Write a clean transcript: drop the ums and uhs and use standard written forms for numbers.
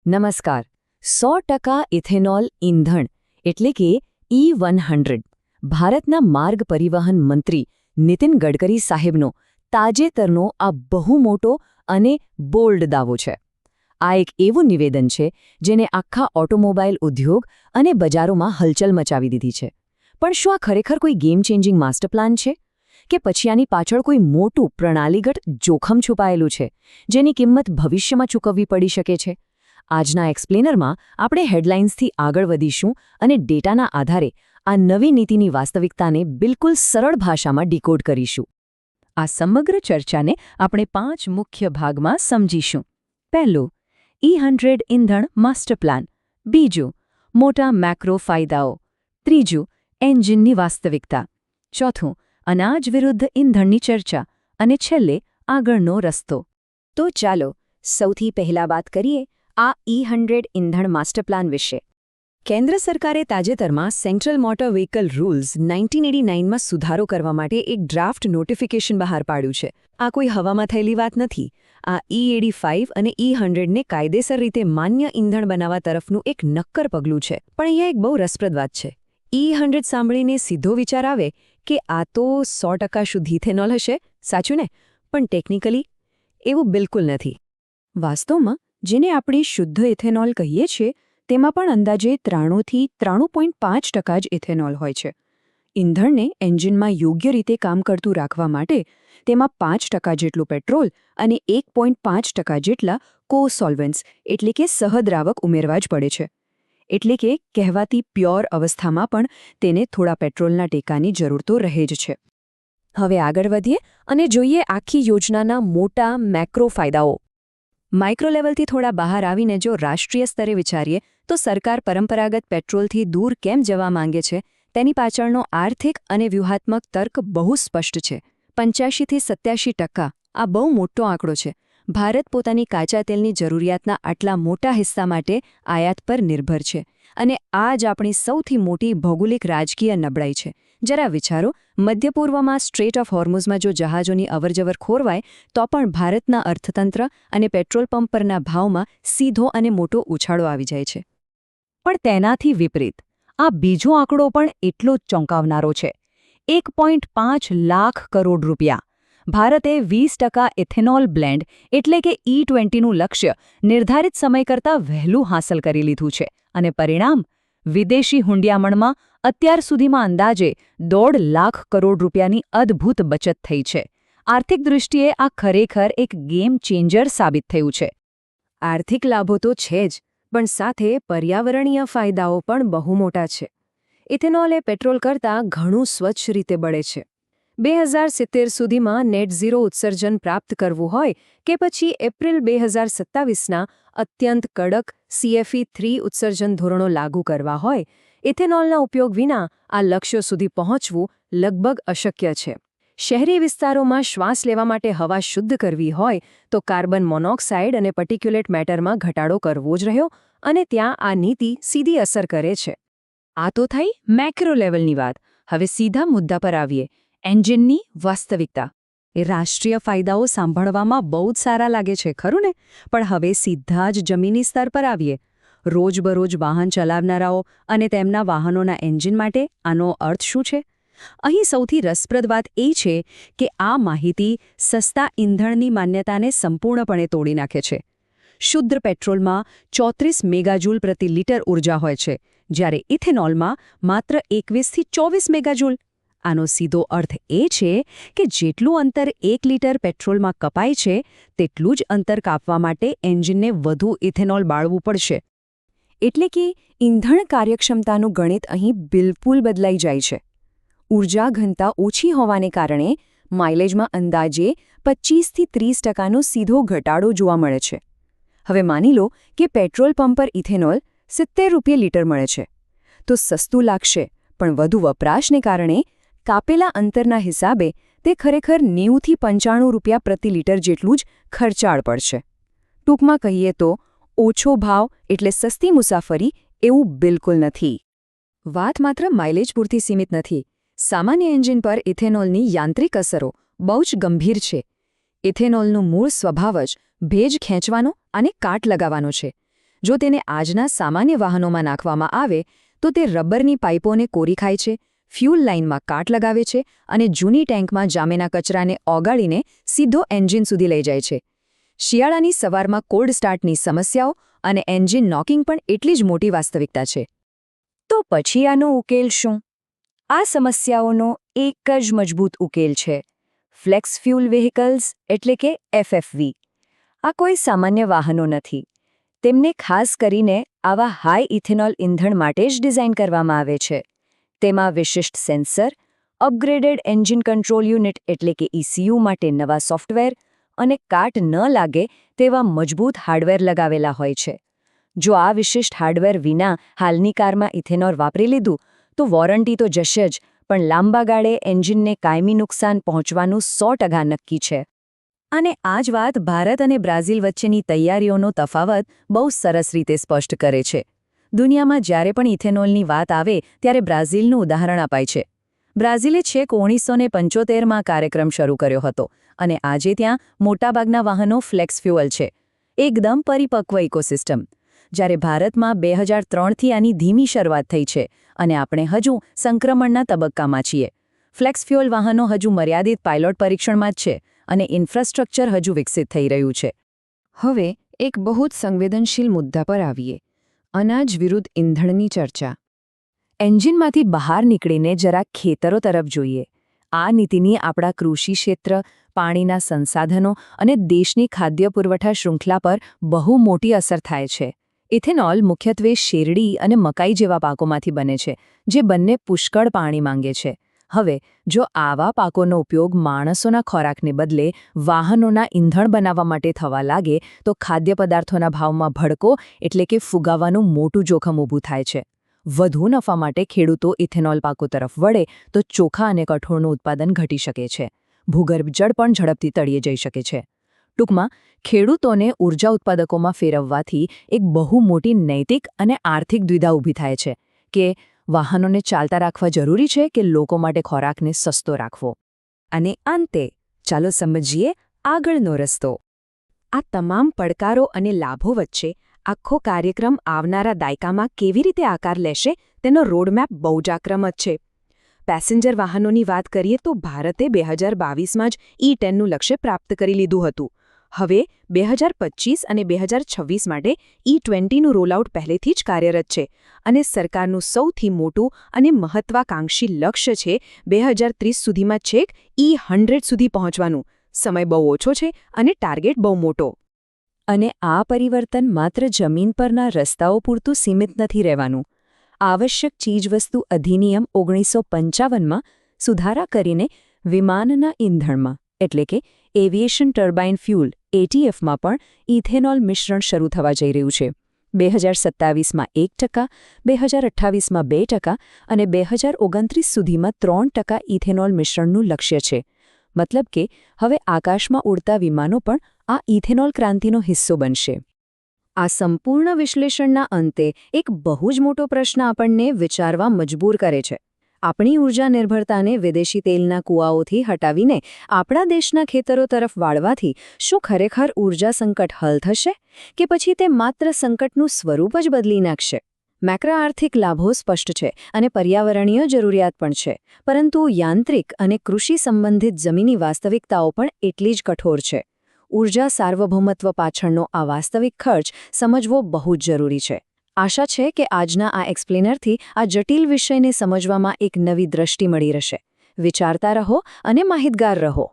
નમસ્કાર. 100% ઇથેનોલ ઇંધણ એટલે કે E100 ભારતના માર્ગ પરિવહન મંત્રી નીતિન ગડકરી સાહેબનો તાજેતરનો આ બહુ મોટો અને બોલ્ડ દાવો છે. આ એક એવું નિવેદન છે જેને આખા ઓટોમોબાઈલ ઉદ્યોગ અને બજારોમાં હલચલ મચાવી દીધી છે. પણ શું આ ખરેખર કોઈ ગેમ ચેન્જિંગ માસ્ટર પ્લાન છે? કે પછી આની પાછળ કોઈ મોટું પ્રણાલીગત જોખમ છુપાયેલું છે જેની કિંમત ભવિષ્યમાં ચૂકવવી પડી શકે છે? આજના એક્સપ્લેનરમાં આપણે હેડલાઇન્સથી આગળ વધીશું અને ડેટાના આધારે આ નવી નીતિની વાસ્તવિકતાને બિલકુલ સરળ ભાષામાં ડીકોડ કરીશું. આ સમગ્ર ચર્ચાને આપણે 5 મુખ્ય ભાગમાં સમજીશું. પહેલું, E100 ઇંધણ માસ્ટર પ્લાન. બીજું, મોટા મેક્રો ફાયદાઓ. ત્રીજું, એન્જિનની વાસ્તવિકતા. ચોથું, અનાજ વિરુદ્ધ ઇંધણની ચર્ચા. અને છેલ્લે, આગળનો રસ્તો. તો ચાલો સૌથી પહેલા વાત કરીએ આ E100 ઇંધણ માસ્ટર પ્લાન વિશે. કેન્દ્ર સરકારે તાજેતરમાં સેન્ટ્રલ મોટર વ્હીકલ રૂલ્સ 1989માં સુધારો કરવા માટે એક ડ્રાફ્ટ નોટિફિકેશન બહાર પાડ્યું છે. આ કોઈ હવામાં થયેલી વાત નથી. આ E85 અને E100ને કાયદેસર રીતે માન્ય ઇંધણ બનાવવા તરફનું એક નક્કર પગલું છે. પણ અહીંયા એક બહુ રસપ્રદ વાત છે. E100 સાંભળીને સીધો વિચાર આવે કે આ તો 100% શુદ્ધ ઇથેનોલ હશે, સાચું ને? પણ ટેકનિકલી એવું બિલકુલ નથી. વાસ્તવમાં જેને આપણે શુદ્ધ ઇથેનોલ કહીએ છીએ તેમાં પણ અંદાજે 93થી 93.5% જ ઇથેનોલ હોય છે. ઇંધણને એન્જિનમાં યોગ્ય રીતે કામ કરતું રાખવા માટે તેમાં 5% જેટલું પેટ્રોલ અને 1.5% જેટલા કો-સોલ્વન્ટ્સ એટલે કે સહદ્રાવક ઉમેરવા જ પડે છે. એટલે કે કહેવાતી પ્યોર અવસ્થામાં પણ તેને થોડા પેટ્રોલના ટેકાની જરૂર તો રહે જ છે. હવે આગળ વધીએ અને જોઈએ આખી યોજનાના મોટા મેક્રો ફાયદાઓ. માઇક્રો લેવલથી થોડા બહાર આવીને જો રાષ્ટ્રીય સ્તરે વિચારીએ તો સરકાર પરંપરાગત પેટ્રોલથી દૂર કેમ જવા માંગે છે તેની પાછળનો આર્થિક અને વ્યૂહાત્મક તર્ક બહુ સ્પષ્ટ છે. 85થી 87% આ બહુ મોટો આંકડો છે. ભારત પોતાની કાચા તેલની જરૂરિયાતના આટલા મોટા હિસ્સા માટે આયાત પર નિર્ભર છે. અને આ જ આપણી સૌથી મોટી ભૌગોલિક રાજકીય નબળાઈ છે. જરા વિચારો, મધ્ય પૂર્વમાં સ્ટ્રેટ ઓફ હોર્મુઝમાં જો જહાજોની અવરજવર ખોરવાય તો પણ ભારતના અર્થતંત્ર અને પેટ્રોલ પંપ પરના ભાવમાં સીધો અને મોટો ઉછાળો આવી જાય છે. પણ તેનાથી વિપરીત આ બીજો આંકડો પણ એટલો જ ચોંકાવનારો છે. 1.5 લાખ કરોડ રૂપિયા. ભારતે 20% ઇથેનોલ બ્લેન્ડ એટલે કે E20નું લક્ષ્ય નિર્ધારિત સમય કરતાં વહેલું હાંસલ કરી લીધું છે. અને પરિણામ? વિદેશી હુંડિયામણમાં અત્યાર સુધીમાં અંદાજે 1.5 લાખ કરોડ રૂપિયાની અદ્ભુત બચત થઈ છે. આર્થિક દૃષ્ટિએ આ ખરેખર એક ગેમ ચેન્જર સાબિત થયું છે. આર્થિક લાભો તો છે જ, પણ સાથે પર્યાવરણીય ફાયદાઓ પણ બહુ મોટા છે. ઇથેનોલ એ પેટ્રોલ કરતાં ઘણું સ્વચ્છ રીતે બળે છે. 2070 સુધીમાં નેટ ઝીરો ઉત્સર્જન પ્રાપ્ત કરવું હોય કે પછી એપ્રિલ 2027ના અત્યંત કડક CFE3 ઉત્સર્જન ધોરણો લાગુ કરવા હોય, ઇથેનોલના ઉપયોગ વિના આ લક્ષ્યો સુધી પહોંચવું લગભગ અશક્ય છે. શહેરી વિસ્તારોમાં શ્વાસ લેવા માટે હવા શુદ્ધ કરવી હોય તો કાર્બન મોનોક્સાઇડ અને પર્ટિક્યુલેટ મેટરમાં ઘટાડો કરવો જ રહ્યો, અને ત્યાં આ નીતિ સીધી અસર કરે છે. આ તો થઈ મેક્રો લેવલની વાત. હવે સીધા મુદ્દા પર આવીએ. એન્જિનની વાસ્તવિકતા. એ રાષ્ટ્રીય ફાયદાઓ સાંભળવામાં બહુ જ સારા લાગે છે, ખરું ને? પણ હવે સીધા જ જમીની સ્તર પર આવીએ. રોજબરોજ વાહન ચલાવનારાઓ અને તેમના વાહનોના એન્જિન માટે આનો અર્થ શું છે? અહીં સૌથી રસપ્રદ વાત એ છે કે આ માહિતી સસ્તા ઇંધણની માન્યતાને સંપૂર્ણપણે તોડી નાખે છે. શુદ્ધ પેટ્રોલમાં 34 મેગાજૂલ પ્રતિ લિટર ઉર્જા હોય છે, જ્યારે ઇથેનોલમાં માત્ર 21થી 24 મેગાજૂલ. આનો સીધો અર્થ એ છે કે જેટલું અંતર 1 લિટર પેટ્રોલમાં કપાય છે તેટલું જ અંતર કાપવા માટે એન્જિનને વધુ ઇથેનોલ બાળવું પડશે. એટલે કે ઇંધણ કાર્યક્ષમતાનું ગણિત અહીં બિલકુલ બદલાઈ જાય છે. ઊર્જા ઘનતા ઓછી હોવાને કારણે માઇલેજમાં અંદાજે 25થી 30%નો સીધો ઘટાડો જોવા મળે છે. હવે માની લો કે પેટ્રોલ પંપ પર ઇથેનોલ 70 રૂપિયા લિટર મળે છે. તો સસ્તું લાગશે, પણ વધુ વપરાશને કારણે કાપેલા અંતરના હિસાબે તે ખરેખર 90થી 95 રૂપિયા પ્રતિ લિટર જેટલું જ ખર્ચાળ પડશે. ટૂંકમાં કહીએ તો ઓછો ભાવ એટલે સસ્તી મુસાફરી એવું બિલકુલ નથી. વાત માત્ર માઇલેજ પૂરતી સીમિત નથી. સામાન્ય એન્જિન પર ઇથેનોલની યાંત્રિક અસરો બહુ જ ગંભીર છે. ઇથેનોલનું મૂળ સ્વભાવ જ ભેજ ખેંચવાનો અને કાટ લગાવવાનો છે. જો તેને આજના સામાન્ય વાહનોમાં નાખવામાં આવે તો તે રબરની પાઇપોને કોરી ખાય છે, ફ્યુલ લાઇનમાં કાટ લગાવે છે અને જૂની ટેન્કમાં જામેલા કચરાને ઓગાળીને સીધો એન્જિન સુધી લઈ જાય છે. શિયાળાની સવારમાં કોલ્ડ સ્ટાર્ટની સમસ્યાઓ અને એન્જિન નોકિંગ પણ એટલી જ મોટી વાસ્તવિકતા છે. તો પછી આનો ઉકેલ શું? આ સમસ્યાઓનો એક જ મજબૂત ઉકેલ છે: ફ્લેક્સ ફ્યુલ વ્હીકલ્સ એટલે કે FFV. આ કોઈ સામાન્ય વાહનો નથી. તેમને ખાસ કરીને આવા હાઈ ઇથેનોલ ઇંધણ માટે જ ડિઝાઇન કરવામાં આવે છે. તેમાં વિશિષ્ટ sensor, upgraded engine control unit એટલે કે ECU માટે નવા સોફ્ટવેર અને કાટ ન લાગે તેવા મજબૂત હાર્ડવેર લગાવેલા હોય છે. જો આ વિશિષ્ટ હાર્ડવેર વિના હાલની કારમાં ઇથેનોલ વાપરી લીધું તો વોરંટી તો જશે જ, પણ લાંબા ગાળે એન્જિનને કાયમી નુકસાન પહોંચવાનું 100% નક્કી છે. અને આ જ વાત ભારત અને બ્રાઝિલ વચ્ચેની તૈયારીઓનો તફાવત બહુ સરસ રીતે સ્પષ્ટ કરે છે. દુનિયામાં જ્યારે પણ ઇથેનોલની વાત આવે ત્યારે બ્રાઝિલનું ઉદાહરણ અપાય છે. બ્રાઝિલે છેક 1975માં કાર્યક્રમ શરૂ કર્યો હતો અને આજે ત્યાં મોટાભાગના વાહનો ફ્લેક્સ ફ્યુઅલ છે. એકદમ પરિપક્વ ઇકોસિસ્ટમ. જ્યારે ભારતમાં 2003થી આની ધીમી શરૂઆત થઈ છે અને આપણે હજુ સંક્રમણના તબક્કામાં છીએ. ફ્લેક્સ ફ્યુઅલ વાહનો હજુ મર્યાદિત પાયલોટ પરીક્ષણમાં જ છે અને ઇન્ફ્રાસ્ટ્રક્ચર હજુ વિકસિત થઈ રહ્યું છે. હવે એક બહુ જ સંવેદનશીલ મુદ્દા પર આવીએ: અનાજ વિરુદ્ધ ઇંધણની ચર્ચા. એન્જિનમાંથી બહાર નીકળીને જરાક ખેતરો તરફ જોઈએ. આ નીતિની આપણા કૃષિ ક્ષેત્ર, પાણીના સંસાધનો અને દેશની ખાદ્ય પુરવઠા શૃંખલા પર બહુ મોટી અસર થાય છે. ઇથેનોલ મુખ્યત્વે શેરડી અને મકાઈ જેવા પાકોમાંથી બને છે, જે બંને પુષ્કળ પાણી માંગે છે. હવે જો આવા પાકોનો ઉપયોગ માણસોના ખોરાકને બદલે વાહનોના ઇંધણ બનાવવા માટે થવા લાગે તો ખાદ્ય પદાર્થોના ભાવમાં ભડકો એટલે કે ફુગાવાનું મોટું જોખમ ઊભું થાય છે. વધુ નફા માટે ખેડૂતો ઇથેનોલ પાકો તરફ વળે તો ચોખા અને કઠોળનું ઉત્પાદન ઘટી શકે છે. ભૂગર્ભ જળ પણ ઝડપથી તળિયે જઈ શકે છે. ટૂંકમાં, ખેડૂતોને ઊર્જા ઉત્પાદકોમાં ફેરવવાથી એક બહુ મોટી નૈતિક અને આર્થિક દ્વિધા ઊભી થાય છે કે વાહનોને ચાલતા રાખવા જરૂરી છે કે લોકો માટે ખોરાકને સસ્તો રાખવો. અને અંતે ચાલો સમજીએ આગળનો રસ્તો. આ તમામ પડકારો અને લાભો વચ્ચે આખો કાર્યક્રમ આવનારા દાયકામાં કેવી રીતે આકાર લેશે તેનો રોડમેપ બહુ જ આક્રમક છે. પેસેન્જર વાહનોની વાત કરીએ તો ભારતે 2022માં જ E10નું લક્ષ્ય પ્રાપ્ત કરી લીધું હતું. હવે 2025 અને 2026 માટે E20નું રોલઆઉટ પહેલેથી જ કાર્યરત છે અને સરકારનું સૌથી મોટું અને મહત્વાકાંક્ષી લક્ષ્ય છે 2030 સુધીમાં છેક E100 સુધી પહોંચવાનું. સમય બહુ ઓછો છે અને ટાર્ગેટ બહુ મોટો. અને આ પરિવર્તન માત્ર જમીન પરના રસ્તાઓ પૂરતું સીમિત નથી રહેવાનું. આવશ્યક ચીજવસ્તુ અધિનિયમ 1955માં સુધારા કરીને વિમાનના ઇંધણમાં એટલે કે એવિએશન ટર્બાઇન ફ્યુલ ATFમાં પણ ઇથેનોલ મિશ્રણ શરૂ થવા જઈ રહ્યું છે. 2027માં 1%, 2028માં 2% અને 2029 સુધીમાં 3% ઇથેનોલ મિશ્રણનું લક્ષ્ય છે. મતલબ કે હવે આકાશમાં ઉડતા વિમાનો પણ આ ઇથેનોલ ક્રાંતિનો હિસ્સો બનશે. આ સંપૂર્ણ વિશ્લેષણના અંતે એક બહુ જ મોટો પ્રશ્ન આપણને વિચારવા મજબૂર કરે છે. આપણી ઊર્જા નિર્ભરતાને વિદેશી તેલના કૂવાઓથી હટાવીને આપણા દેશના ખેતરો તરફ વાળવાથી શું ખરેખર ઊર્જા સંકટ હલ થશે કે પછી તે માત્ર સંકટનું સ્વરૂપ જ બદલી નાખશે? મેક્રો આર્થિક લાભો સ્પષ્ટ છે અને પર્યાવરણીય જરૂરિયાત પણ છે, પરંતુ યાંત્રિક અને કૃષિ સંબંધિત જમીની વાસ્તવિકતાઓ પણ એટલી જ કઠોર છે. ઊર્જા સાર્વભૌમત્વ પાછળનો આ વાસ્તવિક ખર્ચ સમજવો બહુ જ જરૂરી છે. આશા છે કે આજના આ એક્સપ્લેનરથી આ જટિલ વિષયને સમજવામાં એક નવી દ્રષ્ટિ મળી રહેશે. વિચારતા રહો અને માહિતગાર રહો.